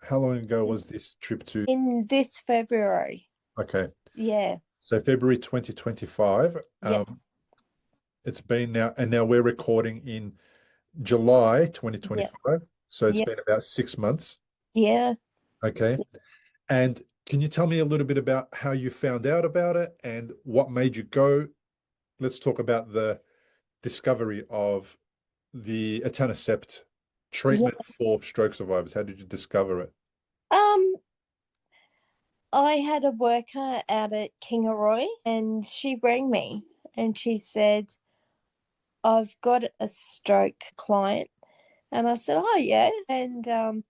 How long ago was this trip to? In this February. Okay, Yeah. so February 2025. Yep. It's been now, and now we're recording in July Yep. 2025. So it's Yep. been about 6 months. Yeah. Okay. And can you tell me a little bit about how you found out about it and what made you go? Let's talk about the discovery of the Etanercept Yeah. treatment for stroke survivors. How did you discover it? Um, I had a worker out at Kingaroy and she rang me and she said, I've got a stroke client. And I said, oh, yeah. And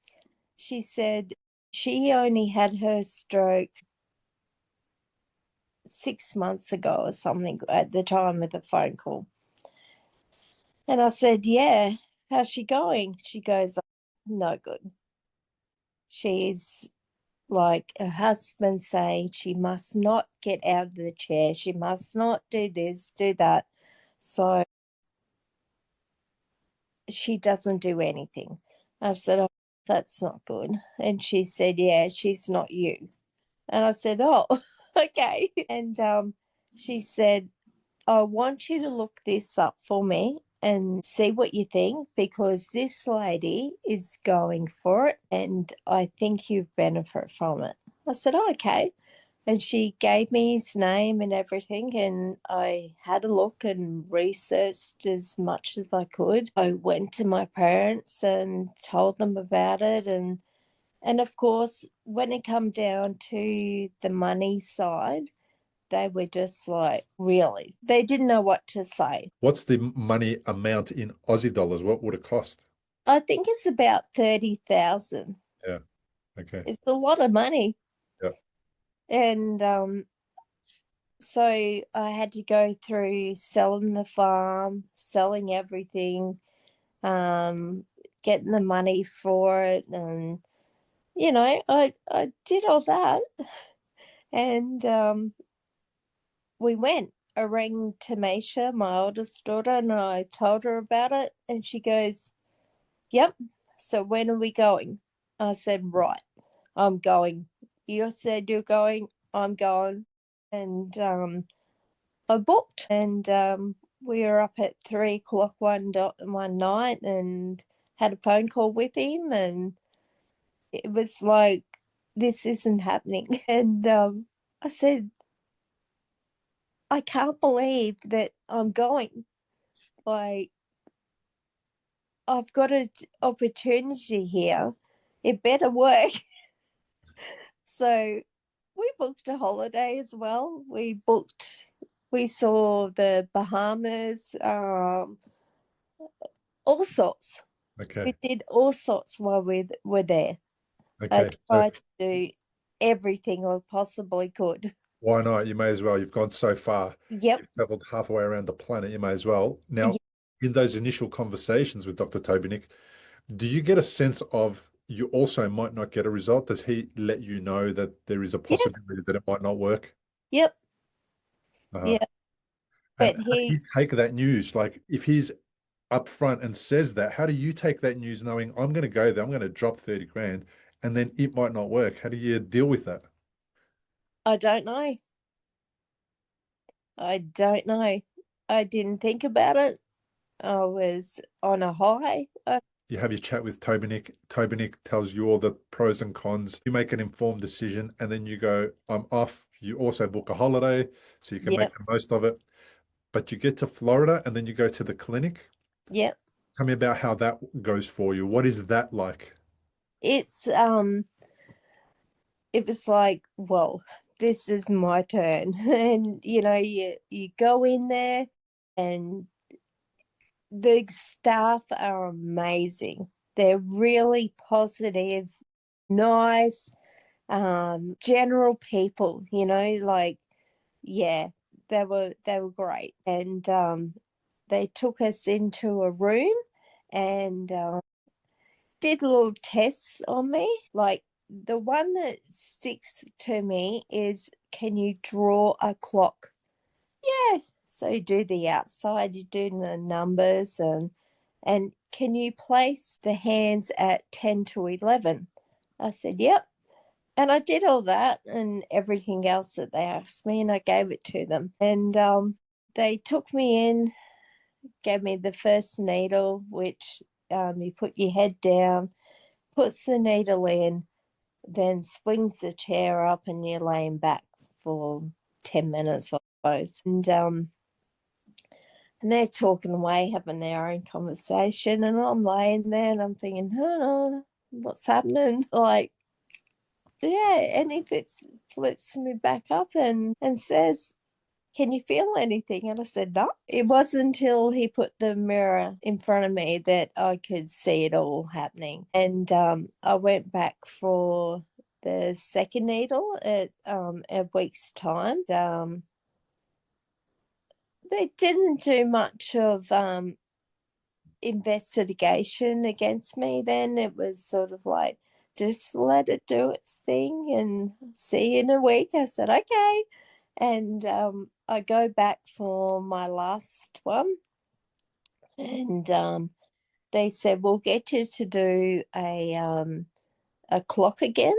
she said she only had her stroke 6 months ago or something at the time of the phone call. And I said, yeah, how's she going? She goes, no good. She's like her husband saying she must not get out of the chair. She must not do this, do that. So she doesn't do anything. I said, oh, that's not good. And she said, yeah, she's not you. And I said, oh, okay. And she said, I want you to look this up for me and see what you think because this lady is going for it and I think you benefit from it. I said, oh, okay. And she gave me his name and everything, and I had a look and researched as much as I could. I went to my parents and told them about it, and of course, when it come down to the money side, they were just like, really, they didn't know what to say. What's the money amount in Aussie dollars? What would it cost? I think it's about 30,000. Yeah. Okay. It's a lot of money, Yeah. and so I had to go through selling the farm, selling everything, um, getting the money for it, and I did all that, and we went. I rang Tamisha, my oldest daughter, and I told her about it, and she goes, "Yep. So when are we going?" I said, "Right, I'm going. You said you're going. I'm going." And I booked, and we were up at 3 o'clock one night, and had a phone call with him, and it was like, this isn't happening. And I said, I can't believe that I'm going. Like, I've got an opportunity here. It better work. So we booked a holiday as well. We saw the Bahamas, all sorts. We Okay. did all sorts while we were there. I Okay. So tried to do everything I possibly could. why not? You may as well. You've gone so far. Yep. You've traveled halfway around the planet. You may as well. Now, in those initial conversations with Dr. Tobinick, do you get a sense of you also might not get a result? Does he let you know that there is a Yep. possibility that it might not work? Yep. Uh-huh. Yep. And But how do you he, take that news? Like, if he's upfront and says that, how do you take that news knowing I'm going to go there, I'm going to drop 30 grand, and then it might not work? How do you deal with that? I don't know. I don't know. I didn't think about it. I was on a high. You have your chat with Tobinick. Tobinick tells you all the pros and cons. You make an informed decision, and then you go, I'm off. You also book a holiday so you can make Yep. the most of it. But you get to Florida and then you go to the clinic. Yep. Tell me about how that goes for you. What is that like? It's it was like, well, this is my turn. And you go in there and the staff are amazing. They're really positive, nice, general people, like, yeah, they were great. And they took us into a room and did little tests on me. Like, the one that sticks to me is, can you draw a clock? Yeah. So you do the outside, you do the numbers, and can you place the hands at 10 to 11? I said, yep. And I did all that and everything else that they asked me, and I gave it to them. And they took me in, gave me the first needle, which you put your head down, puts the needle in, then swings the chair up, and you're laying back for 10 minutes, I suppose. And they're talking away, having their own conversation, and I'm laying there and I'm thinking, oh, what's happening? Like, yeah, and he flips me back up and says, can you feel anything? And I said, no. It wasn't until he put the mirror in front of me that I could see it all happening. And I went back for the second needle at a week's time. They didn't do much of investigation against me then. It was sort of like, just let it do its thing and see you in a week. I said, okay. And I go back for my last one, and they said, we'll get you to do a clock again.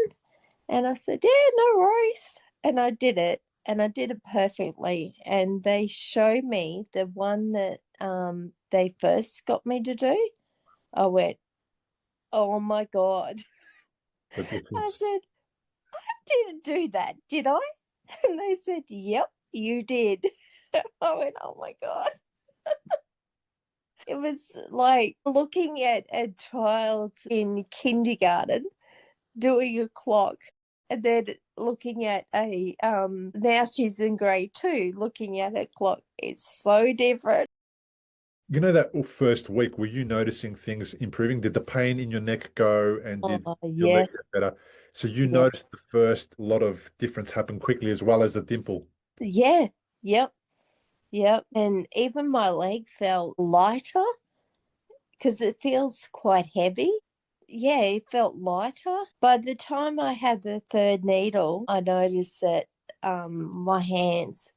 And I said, yeah, no worries. And I did it, and I did it perfectly. And they showed me the one that they first got me to do. I went, oh my God. The I difference. said, didn't do that, did I? And they said, yep, you did. I went, oh my God. It was like looking at a child in kindergarten doing a clock, and then looking at a now she's in grade two looking at a clock. It's so different. You know, that first week, were you noticing things improving? Did the pain in your neck go and Oh did your leg yes, get better? So you yeah, noticed the first lot of difference happen quickly as well as the dimple. yeah, yep, yep. And even my leg felt lighter because it feels quite heavy. Yeah, it felt lighter. By the time I had the third needle, I noticed that my hands,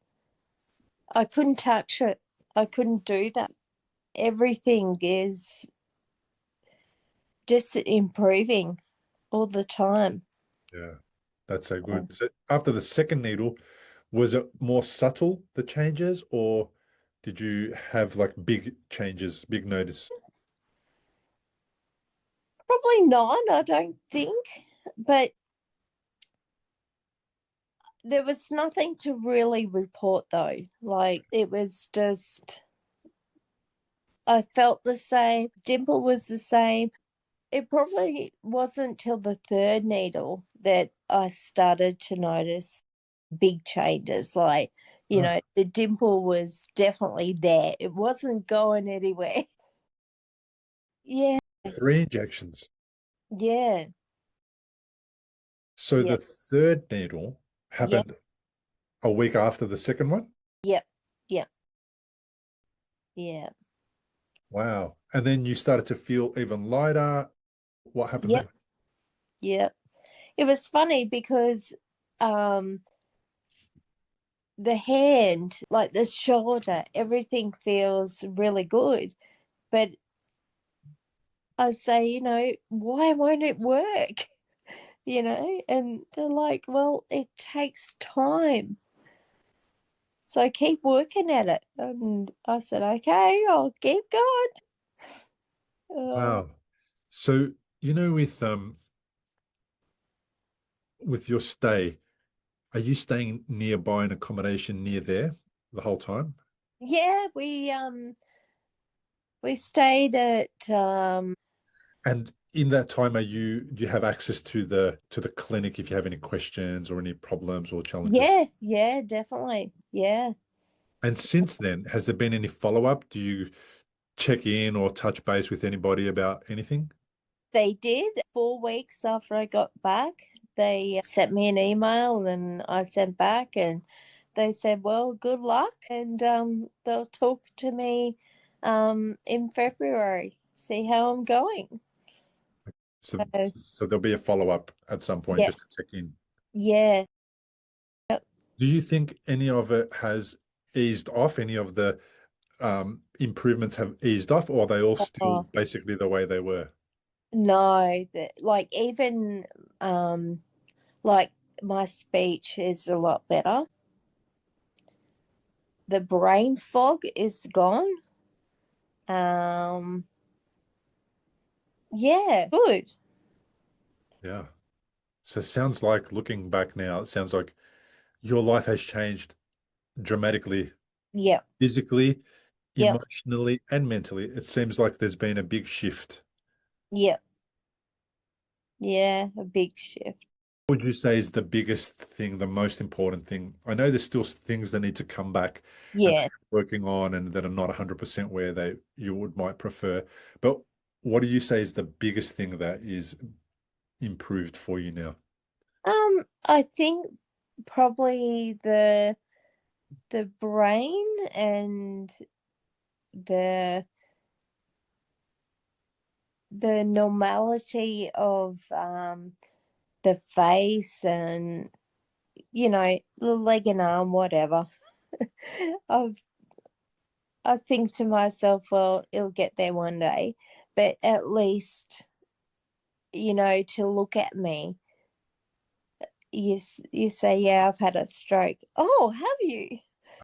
I couldn't touch it. I couldn't do that. Everything is just improving all the time. Yeah, that's so Uh, good. So after the second needle, was it more subtle, the changes, or did you have like big changes, big notice? Probably not, I don't think. But there was nothing to really report though. Like it was just, I felt the same. Dimple was the same. It probably wasn't till the third needle that I started to notice big changes. Like, Ah, the dimple was definitely there. It wasn't going anywhere. Yeah, 3 injections. yeah, So yeah, the third needle yeah, happened a week after the second one? yep, yep, yeah, Wow. And then you started to feel even lighter. What happened yep, then? yep. It was funny because um the hand, like the shoulder, everything feels really good. But I say, why won't it work? And they're like, well, it takes time. So keep working at it. And I said, okay, I'll keep going. Uh, Wow. So, with your stay, are you staying nearby an accommodation near there the whole time? yeah, we stayed at And in that time, do you have access to the clinic if you have any questions or any problems or challenges? yeah, yeah, definitely. Yeah. And since then, has there been any follow-up? Do you check in or touch base with anybody about anything? They did 4 weeks after I got back. They sent me an email and I sent back, and they said, well, good luck. And they'll talk to me in February, see how I'm going. So, So, so there'll be a follow-up at some point yeah, just to check in. yeah. Do you think any of it has eased off? Any of the improvements have eased off, or are they all still Oh, basically the way they were? No, that like even like my speech is a lot better. The brain fog is gone. Um, yeah, good. Yeah. So it sounds like looking back now, it sounds like your life has changed dramatically, Yep, physically, yep, emotionally, and mentally. It seems like there's been a big shift. yep. Yeah, a big shift. What would you say is the biggest thing, the most important thing? I know there's still things that need to come back and that Yeah. you're working on and that are not 100% where they you would might prefer. But what do you say is the biggest thing that is improved for you now? I think probably the brain and the the normality of the face and the leg and arm, whatever. I've I think to myself, well, it'll get there one day, but at least to look at me, you say, yeah, I've had a stroke. Oh, have you?